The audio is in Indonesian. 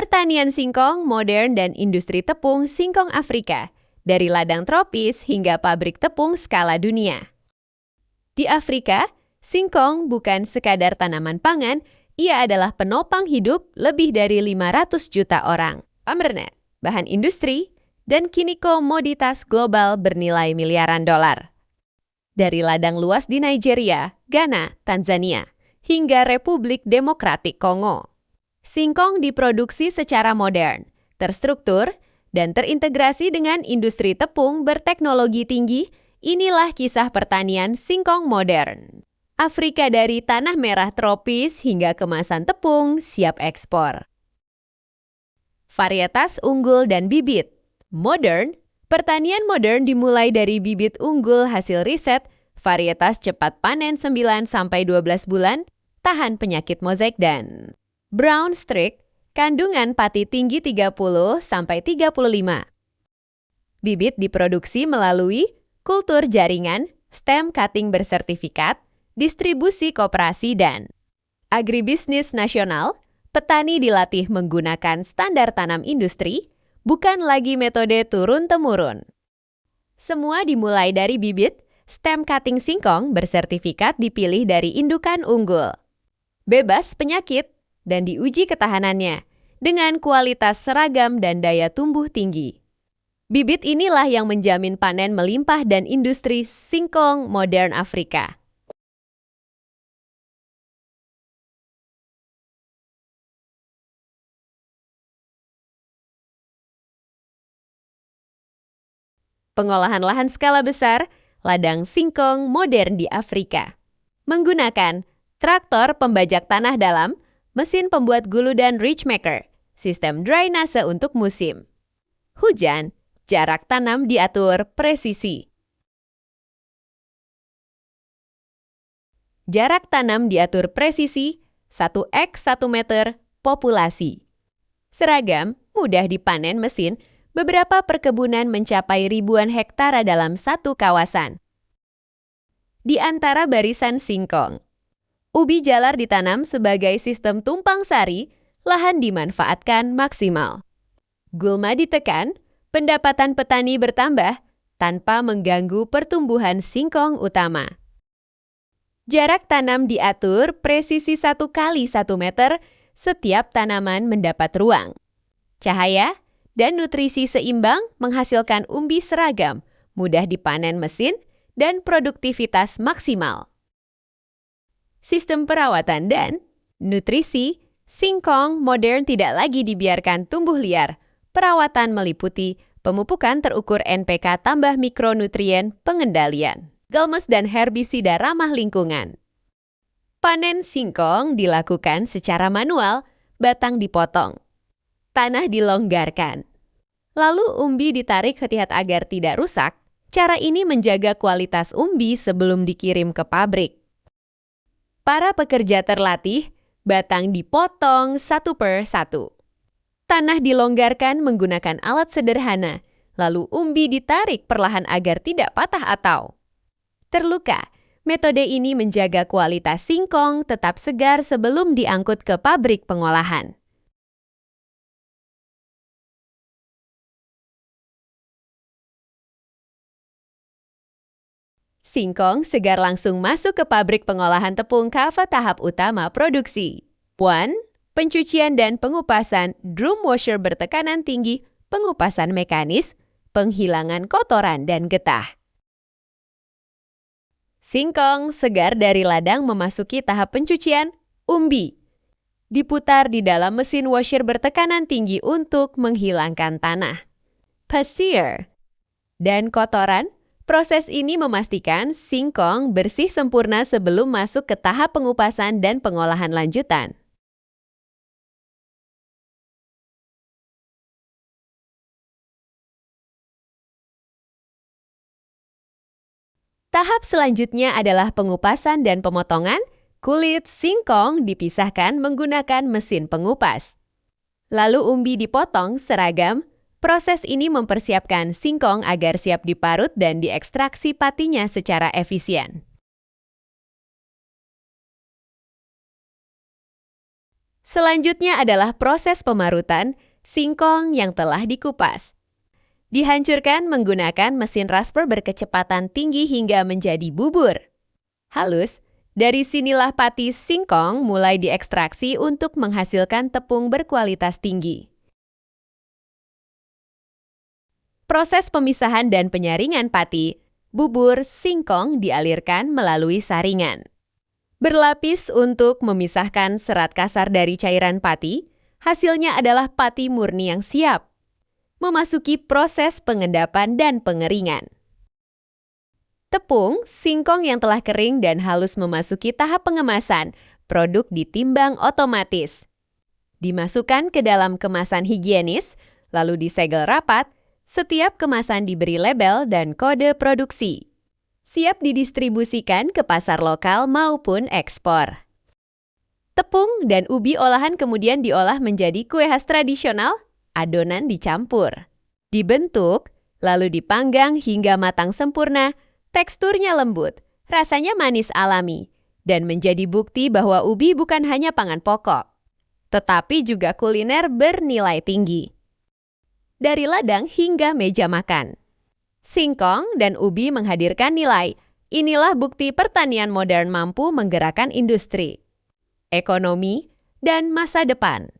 Pertanian singkong modern dan industri tepung singkong Afrika, dari ladang tropis hingga pabrik tepung skala dunia. Di Afrika, singkong bukan sekadar tanaman pangan, ia adalah penopang hidup lebih dari 500 juta orang. Pamernet, bahan industri, dan kini komoditas global bernilai miliaran dolar. Dari ladang luas di Nigeria, Ghana, Tanzania, hingga Republik Demokratik Kongo. Singkong diproduksi secara modern, terstruktur, dan terintegrasi dengan industri tepung berteknologi tinggi. Inilah kisah pertanian singkong modern. Afrika dari tanah merah tropis hingga kemasan tepung siap ekspor. Varietas unggul dan bibit. Modern, pertanian modern dimulai dari bibit unggul hasil riset, varietas cepat panen 9-12 bulan, tahan penyakit mozaik dan brown streak, kandungan pati tinggi 30-35. Bibit diproduksi melalui kultur jaringan, stem cutting bersertifikat, distribusi koperasi dan agribisnis nasional. Petani dilatih menggunakan standar tanam industri, bukan lagi metode turun-temurun. Semua dimulai dari bibit, stem cutting singkong bersertifikat dipilih dari indukan unggul. Bebas penyakit dan diuji ketahanannya dengan kualitas seragam dan daya tumbuh tinggi. Bibit inilah yang menjamin panen melimpah dan industri singkong modern Afrika. Pengolahan lahan skala besar, ladang singkong modern di Afrika. Menggunakan traktor pembajak tanah dalam, mesin pembuat gulu dan ridge maker, sistem drainase untuk musim. Hujan, jarak tanam diatur presisi. Jarak tanam diatur presisi, 1x1 meter, populasi. Seragam, mudah dipanen mesin, beberapa perkebunan mencapai ribuan hektare dalam satu kawasan. Di antara barisan singkong, ubi jalar ditanam sebagai sistem tumpang sari, lahan dimanfaatkan maksimal. Gulma ditekan, pendapatan petani bertambah tanpa mengganggu pertumbuhan singkong utama. Jarak tanam diatur presisi 1x1 meter, setiap tanaman mendapat ruang. Cahaya dan nutrisi seimbang menghasilkan umbi seragam, mudah dipanen mesin, dan produktivitas maksimal. Sistem perawatan dan nutrisi, singkong modern tidak lagi dibiarkan tumbuh liar. Perawatan meliputi pemupukan terukur NPK tambah mikronutrien, pengendalian galmes dan herbisida ramah lingkungan. Panen singkong dilakukan secara manual, batang dipotong, tanah dilonggarkan. Lalu umbi ditarik hati-hati agar tidak rusak. Cara ini menjaga kualitas umbi sebelum dikirim ke pabrik. Para pekerja terlatih, batang dipotong satu per satu. Tanah dilonggarkan menggunakan alat sederhana, lalu umbi ditarik perlahan agar tidak patah atau terluka. Metode ini menjaga kualitas singkong tetap segar sebelum diangkut ke pabrik pengolahan. Singkong segar langsung masuk ke pabrik pengolahan tepung kava tahap utama produksi. Puan, pencucian dan pengupasan drum washer bertekanan tinggi, pengupasan mekanis, penghilangan kotoran dan getah. Singkong segar dari ladang memasuki tahap pencucian, umbi. Diputar di dalam mesin washer bertekanan tinggi untuk menghilangkan tanah, pasir, dan kotoran. Proses ini memastikan singkong bersih sempurna sebelum masuk ke tahap pengupasan dan pengolahan lanjutan. Tahap selanjutnya adalah pengupasan dan pemotongan. Kulit singkong dipisahkan menggunakan mesin pengupas. Lalu umbi dipotong seragam. Proses ini mempersiapkan singkong agar siap diparut dan diekstraksi patinya secara efisien. Selanjutnya adalah proses pemarutan singkong yang telah dikupas. Dihancurkan menggunakan mesin rasper berkecepatan tinggi hingga menjadi bubur. Halus, dari sinilah pati singkong mulai diekstraksi untuk menghasilkan tepung berkualitas tinggi. Proses pemisahan dan penyaringan pati, bubur singkong dialirkan melalui saringan. Berlapis untuk memisahkan serat kasar dari cairan pati, hasilnya adalah pati murni yang siap. Memasuki proses pengendapan dan pengeringan. Tepung, singkong yang telah kering dan halus memasuki tahap pengemasan, produk ditimbang otomatis. Dimasukkan ke dalam kemasan higienis, lalu disegel rapat. Setiap kemasan diberi label dan kode produksi. Siap didistribusikan ke pasar lokal maupun ekspor. Tepung dan ubi olahan kemudian diolah menjadi kue khas tradisional, adonan dicampur. Dibentuk, lalu dipanggang hingga matang sempurna, teksturnya lembut, rasanya manis alami, dan menjadi bukti bahwa ubi bukan hanya pangan pokok, tetapi juga kuliner bernilai tinggi. Dari ladang hingga meja makan. Singkong dan ubi menghadirkan nilai. Inilah bukti pertanian modern mampu menggerakkan industri, ekonomi, dan masa depan.